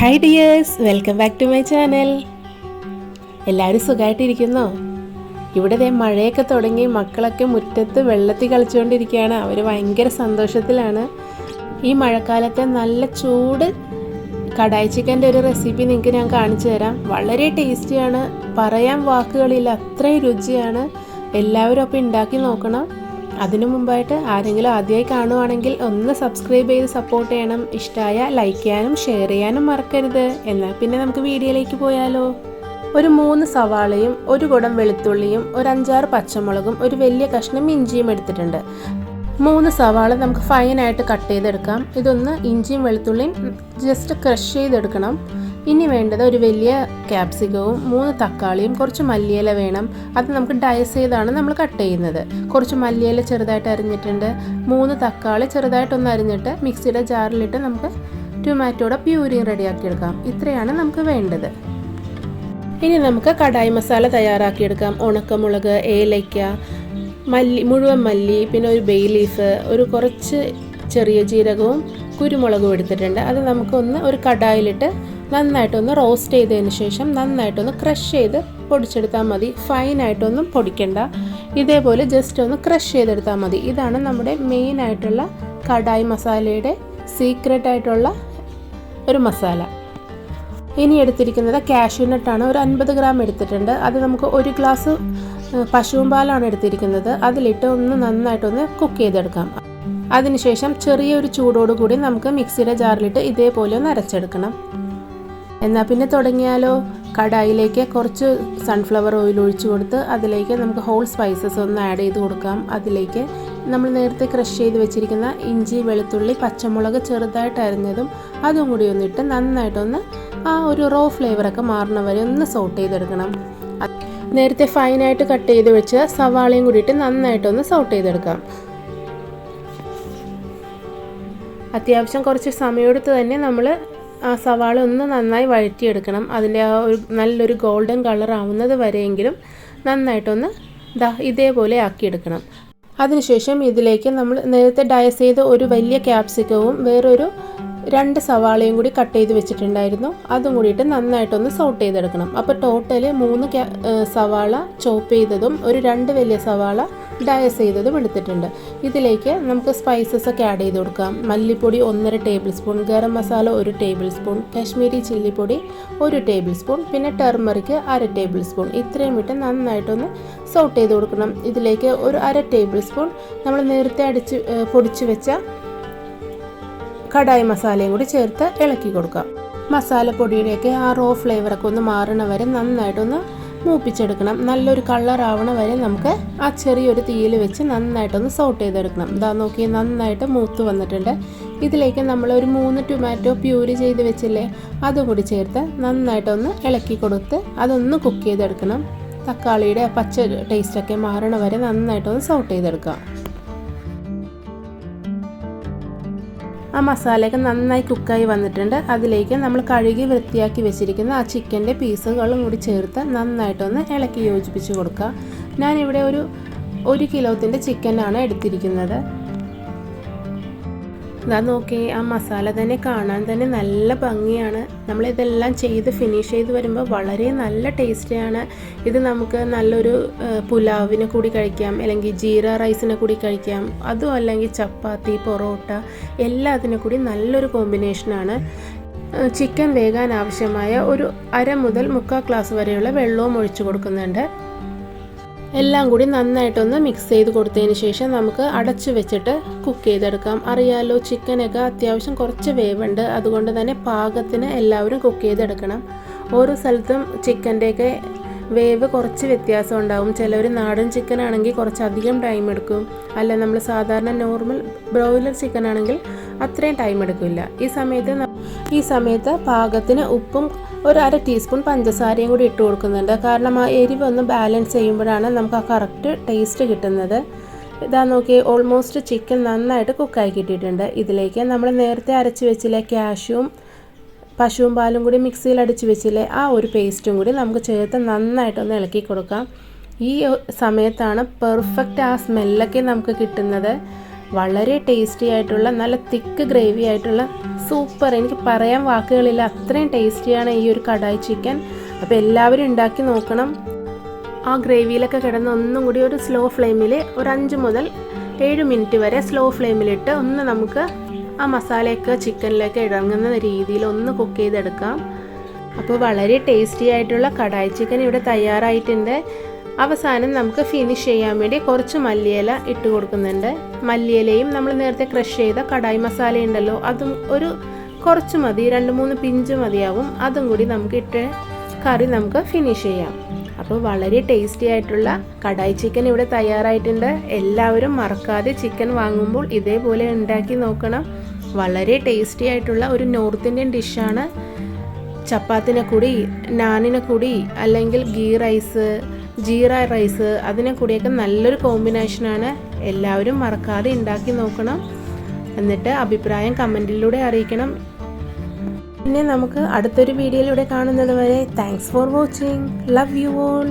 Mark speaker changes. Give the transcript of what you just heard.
Speaker 1: Hi dears, welcome back to my channel. എല്ലാവരും സുഖമായിട്ടിരിക്കുന്നോ? ഇവിടെ ദേ മഴയൊക്കെ തുടങ്ങി, മക്കളൊക്കെ മുറ്റത്ത് വെള്ളത്തിൽ കളിച്ചുകൊണ്ടിരിക്കുകയാണ്. അവർ ഭയങ്കര സന്തോഷത്തിലാണ്. ഈ മഴക്കാലത്തെ നല്ല ചൂട് കടായി ചിക്കൻ്റെ ഒരു റെസിപ്പി നിങ്ങൾക്ക് ഞാൻ കാണിച്ചു തരാം. വളരെ ടേസ്റ്റിയാണ്, പറയാൻ വാക്കുകളില്ല, അത്രയും രുചിയാണ്. എല്ലാവരും അപ്പോൾ ഉണ്ടാക്കി നോക്കണം. അതിനു മുമ്പായിട്ട് ആരെങ്കിലും ആദ്യമായി കാണുവാണെങ്കിൽ ഒന്ന് സബ്സ്ക്രൈബ് ചെയ്ത് സപ്പോർട്ട് ചെയ്യണം. ഇഷ്ടമായ ലൈക്ക് ചെയ്യാനും ഷെയർ ചെയ്യാനും മറക്കരുത്. എന്നാൽ പിന്നെ നമുക്ക് വീഡിയോയിലേക്ക് പോയാലോ. ഒരു 3 സവാളയും, ഒരു കുടം വെളുത്തുള്ളിയും, ഒരു 5-6 പച്ചമുളകും, ഒരു വലിയ കഷ്ണം ഇഞ്ചിയും എടുത്തിട്ടുണ്ട്. 3 സവാള നമുക്ക് ഫൈനായിട്ട് കട്ട് ചെയ്തെടുക്കാം. ഇതൊന്ന് ഇഞ്ചിയും വെളുത്തുള്ളിയും ജസ്റ്റ് ക്രഷ് ചെയ്തെടുക്കണം. ഇനി വേണ്ടത് ഒരു വലിയ ക്യാപ്സിക്കവും 3 തക്കാളിയും, കുറച്ച് മല്ലിയില വേണം. അത് നമുക്ക് ഡൈസ് ചെയ്താണ് നമ്മൾ കട്ട് ചെയ്യുന്നത്. കുറച്ച് മല്ലിയില ചെറുതായിട്ട് അരിഞ്ഞിട്ടുണ്ട്. 3 തക്കാളി ചെറുതായിട്ടൊന്ന് അരിഞ്ഞിട്ട് മിക്സിയുടെ ജാറിലിട്ട് നമുക്ക് ടൊമാറ്റോയുടെ പ്യൂരിയും റെഡിയാക്കിയെടുക്കാം. ഇത്രയാണ് നമുക്ക് വേണ്ടത്. ഇനി നമുക്ക് കടായി മസാല തയ്യാറാക്കിയെടുക്കാം. ഉണക്കമുളക്, ഏലയ്ക്ക, മുഴുവൻ മല്ലി, പിന്നെ ഒരു ബേ ലീഫ്, ഒരു കുറച്ച് ചെറിയ ജീരകവും കുരുമുളകും എടുത്തിട്ടുണ്ട്. അത് നമുക്കൊന്ന് ഒരു കടായിലിട്ട് നന്നായിട്ടൊന്ന് റോസ്റ്റ് ചെയ്തതിന് ശേഷം നന്നായിട്ടൊന്ന് ക്രഷ് ചെയ്ത് പൊടിച്ചെടുത്താൽ മതി. ഫൈനായിട്ടൊന്നും പൊടിക്കണ്ട, ഇതേപോലെ ജസ്റ്റ് ഒന്ന് ക്രഷ് ചെയ്തെടുത്താൽ മതി. ഇതാണ് നമ്മുടെ മെയിനായിട്ടുള്ള കടായി മസാലയുടെ സീക്രട്ടായിട്ടുള്ള ഒരു മസാല. ഇനി എടുത്തിരിക്കുന്നത് കാഷ്യൂ നട്ടാണ്. ഒരു 50 ഗ്രാം എടുത്തിട്ടുണ്ട്. അത് നമുക്ക് 1 ഗ്ലാസ് പശുവും പാലാണ് എടുത്തിരിക്കുന്നത്. അതിലിട്ട് ഒന്ന് നന്നായിട്ടൊന്ന് കുക്ക് ചെയ്തെടുക്കാം. അതിനുശേഷം ചെറിയൊരു ചൂടോടുകൂടി നമുക്ക് മിക്സിയുടെ ജാറിലിട്ട് ഇതേപോലെ ഒന്ന് അരച്ചെടുക്കണം. എന്നാൽ പിന്നെ തുടങ്ങിയാലോ. കടായിലേക്ക് കുറച്ച് സൺഫ്ലവർ ഓയിൽ ഒഴിച്ചു കൊടുത്ത് അതിലേക്ക് നമുക്ക് ഹോൾ സ്പൈസസ് ഒന്ന് ആഡ് ചെയ്ത് കൊടുക്കാം. അതിലേക്ക് നമ്മൾ നേരത്തെ ക്രഷ് ചെയ്ത് വെച്ചിരിക്കുന്ന ഇഞ്ചി, വെളുത്തുള്ളി, പച്ചമുളക് ചെറുതായിട്ട് അരിഞ്ഞതും അതും കൂടി ഒന്നിട്ട് നന്നായിട്ടൊന്ന് ആ ഒരു റോ ഫ്ലേവറൊക്കെ മാറുന്ന വരെ ഒന്ന് സോട്ട് ചെയ്തെടുക്കണം. നേരത്തെ ഫൈനായിട്ട് കട്ട് ചെയ്ത് വെച്ച് സവാളയും കൂടിയിട്ട് നന്നായിട്ടൊന്ന് സോട്ട് ചെയ്തെടുക്കാം. അത്യാവശ്യം കുറച്ച് സമയമെടുത്ത് തന്നെ നമ്മൾ ആ സവാള ഒന്ന് നന്നായി വഴറ്റിയെടുക്കണം. അതിൻ്റെ ആ ഒരു നല്ലൊരു ഗോൾഡൻ കളർ ആവുന്നത് വരെയെങ്കിലും നന്നായിട്ടൊന്ന് ഇതേപോലെ ആക്കിയെടുക്കണം. അതിനുശേഷം ഇതിലേക്ക് നമ്മൾ നേരത്തെ ഡൈസ് ചെയ്ത ഒരു വലിയ ക്യാപ്സിക്കവും വേറൊരു 2 സവാളയും കൂടി കട്ട് ചെയ്ത് വെച്ചിട്ടുണ്ടായിരുന്നു. അതും കൂടിയിട്ട് നന്നായിട്ടൊന്ന് സോട്ട് ചെയ്തെടുക്കണം. അപ്പോൾ ടോട്ടൽ 3 സവാള ചോപ്പ് ചെയ്തതും ഒരു 2 വലിയ സവാള ഡയസ് ചെയ്തതും എടുത്തിട്ടുണ്ട്. ഇതിലേക്ക് നമുക്ക് സ്പൈസസ് ഒക്കെ ആഡ് ചെയ്ത് കൊടുക്കാം. മല്ലിപ്പൊടി 1.5 tablespoon, garam masala 1 tablespoon, Kashmiri ചില്ലിപ്പൊടി 1 ടേബിൾ സ്പൂൺ, പിന്നെ ടർമറിക്ക് 1/2 ടേബിൾ സ്പൂൺ. ഇത്രയും ഇട്ട് നന്നായിട്ടൊന്ന് സോട്ട് ചെയ്ത് കൊടുക്കണം. ഇതിലേക്ക് ഒരു 1/2 ടേബിൾ സ്പൂൺ നമ്മൾ നേരത്തെ പൊടിച്ച് വെച്ച കടായി മസാലയും കൂടി ചേർത്ത് ഇളക്കി കൊടുക്കാം. മസാലപ്പൊടിയുടെയൊക്കെ ആ റോ ഫ്ലേവറൊക്കെ ഒന്ന് മാറണ വരെ നന്നായിട്ടൊന്ന് മൂപ്പിച്ചെടുക്കണം. നല്ലൊരു കളർ ആവണ വരെ നമുക്ക് ആ ചെറിയൊരു തീയിൽ വെച്ച് നന്നായിട്ടൊന്ന് സോട്ട് ചെയ്തെടുക്കണം. ഇതാ നോക്കി, നന്നായിട്ട് മൂത്ത് വന്നിട്ടുണ്ട്. ഇതിലേക്ക് നമ്മൾ ഒരു 3 ടൊമാറ്റോ പ്യൂരി ചെയ്ത് വെച്ചില്ലേ, അതും കൂടി ചേർത്ത് നന്നായിട്ടൊന്ന് ഇളക്കി കൊടുത്ത് അതൊന്ന് കുക്ക് ചെയ്തെടുക്കണം. തക്കാളിയുടെ പച്ച ടേസ്റ്റൊക്കെ മാറണ വരെ നന്നായിട്ടൊന്ന് സോട്ട് ചെയ്തെടുക്കാം. ആ മസാലയൊക്കെ നന്നായി കുക്കായി വന്നിട്ടുണ്ട്. അതിലേക്ക് നമ്മൾ കഴുകി വൃത്തിയാക്കി വെച്ചിരിക്കുന്ന ആ ചിക്കൻ്റെ പീസുകളും കൂടി ചേർത്ത് നന്നായിട്ടൊന്ന് ഇളക്കി യോജിപ്പിച്ച് കൊടുക്കുക. ഞാനിവിടെ ഒരു 1 കിലോത്തിൻ്റെ ചിക്കനാണ് എടുത്തിരിക്കുന്നത്. ഇതാ നോക്കി, ആ മസാല തന്നെ കാണാൻ തന്നെ നല്ല ഭംഗിയാണ്. നമ്മളിതെല്ലാം ചെയ്ത് ഫിനിഷ് ചെയ്ത് വരുമ്പോൾ വളരെ നല്ല ടേസ്റ്റിയാണ്. ഇത് നമുക്ക് നല്ലൊരു പുലാവിനെ കൂടി കഴിക്കാം, അല്ലെങ്കിൽ ജീര റൈസിനെ കൂടി കഴിക്കാം. അതും അല്ലെങ്കിൽ ചപ്പാത്തി, പൊറോട്ട എല്ലാത്തിനെ കൂടി നല്ലൊരു കോമ്പിനേഷനാണ്. ചിക്കൻ വേകാൻ ആവശ്യമായ ഒരു 1/2 മുതൽ 3/4 ഗ്ലാസ് വരെയുള്ള വെള്ളവും ഒഴിച്ചു കൊടുക്കുന്നുണ്ട്. എല്ലാം കൂടി നന്നായിട്ടൊന്ന് മിക്സ് ചെയ്ത് കൊടുത്തതിന് ശേഷം നമുക്ക് അടച്ചു വെച്ചിട്ട് കുക്ക് ചെയ്തെടുക്കാം. അറിയാലോ, ചിക്കനൊക്കെ അത്യാവശ്യം കുറച്ച് വേവുണ്ട്. അതുകൊണ്ട് തന്നെ പാകത്തിന് എല്ലാവരും കുക്ക് ചെയ്തെടുക്കണം. ഓരോ സ്ഥലത്തും ചിക്കൻ്റെയൊക്കെ വേവ് കുറച്ച് വ്യത്യാസം ഉണ്ടാവും. ചിലർ നാടൻ ചിക്കൻ ആണെങ്കിൽ കുറച്ചധികം ടൈം എടുക്കും. അല്ല നമ്മൾ സാധാരണ നോർമൽ ബ്രോയിലർ ചിക്കൻ ആണെങ്കിൽ അത്രയും ടൈം എടുക്കില്ല. ഈ സമയത്ത് പാകത്തിന് ഉപ്പും ഒരു 1/2 ടീസ്പൂൺ പഞ്ചസാരയും കൂടി ഇട്ട് കൊടുക്കുന്നുണ്ട്. കാരണം ആ എരിവ് ഒന്ന് ബാലൻസ് ചെയ്യുമ്പോഴാണ് നമുക്ക് ആ കറക്റ്റ് ടേസ്റ്റ് കിട്ടുന്നത്. ഇതാ നോക്കി, ഓൾമോസ്റ്റ് ചിക്കൻ നന്നായിട്ട് കുക്കായി കിട്ടിയിട്ടുണ്ട്. ഇതിലേക്ക് നമ്മൾ നേരത്തെ അരച്ച് വെച്ചില്ലേ കാഷ്യൂവും പശുവും പാലും കൂടി മിക്സിയിൽ അടിച്ച് വെച്ചില്ലേ, ആ ഒരു പേസ്റ്റും കൂടി നമുക്ക് ചേർത്ത് നന്നായിട്ടൊന്ന് ഇളക്കി കൊടുക്കാം. ഈ സമയത്താണ് പെർഫെക്റ്റ് ആ സ്മെല്ലൊക്കെ നമുക്ക് കിട്ടുന്നത്. വളരെ ടേസ്റ്റി ആയിട്ടുള്ള നല്ല തിക്ക് ഗ്രേവി ആയിട്ടുള്ള സൂപ്പർ, എനിക്ക് പറയാൻ വാക്കുകളില്ല, അത്രയും ടേസ്റ്റിയാണ് ഈ ഒരു കടായി ചിക്കൻ. അപ്പോൾ എല്ലാവരും ഉണ്ടാക്കി നോക്കണം. ആ ഗ്രേവിയിലൊക്കെ കിടന്ന് ഒന്നും കൂടി ഒരു സ്ലോ ഫ്ലെയിമിൽ ഒരു 5 മുതൽ 7 മിനിറ്റ് വരെ സ്ലോ ഫ്ലെയിമിലിട്ട് ഒന്ന് നമുക്ക് ആ മസാലയൊക്കെ ചിക്കനിലേക്ക് ഇറങ്ങുന്ന രീതിയിൽ ഒന്ന് കുക്ക് ചെയ്തെടുക്കാം. അപ്പോൾ വളരെ ടേസ്റ്റി ആയിട്ടുള്ള കടായി ചിക്കൻ ഇവിടെ തയ്യാറായിട്ടുണ്ട്. അവസാനം നമുക്ക് ഫിനിഷ് ചെയ്യാൻ വേണ്ടി കുറച്ച് മല്ലിയില ഇട്ട് കൊടുക്കുന്നുണ്ട്. മല്ലിയിലയും നമ്മൾ നേരത്തെ ക്രഷ് ചെയ്ത കടായി മസാല ഉണ്ടല്ലോ, അതും ഒരു കുറച്ച് മതി, 2-3 പിഞ്ച് മതിയാവും. അതും കൂടി നമുക്ക് ഇട്ട് കറി നമുക്ക് ഫിനിഷ് ചെയ്യാം. അപ്പോൾ വളരെ ടേസ്റ്റി ആയിട്ടുള്ള കടായി ചിക്കൻ ഇവിടെ തയ്യാറായിട്ടുണ്ട്. എല്ലാവരും മറക്കാതെ ചിക്കൻ വാങ്ങുമ്പോൾ ഇതേപോലെ ഉണ്ടാക്കി നോക്കണം. വളരെ ടേസ്റ്റി ആയിട്ടുള്ള ഒരു നോർത്ത് ഇന്ത്യൻ ഡിഷാണ്. ചപ്പാത്തിനെ കൂടി, നാനിനെ കൂടി, അല്ലെങ്കിൽ ഗീ റൈസ്, ജീര റൈസ്, അതിനെ കൂടിയൊക്കെ നല്ലൊരു കോമ്പിനേഷനാണ്. എല്ലാവരും മറക്കാതെ ഉണ്ടാക്കി നോക്കണം. എന്നിട്ട് അഭിപ്രായം കമൻറ്റിലൂടെ അറിയിക്കണം. പിന്നെ നമുക്ക് അടുത്തൊരു വീഡിയോയിലൂടെ കാണുന്നത് വരെ thanks for watching. Love you all.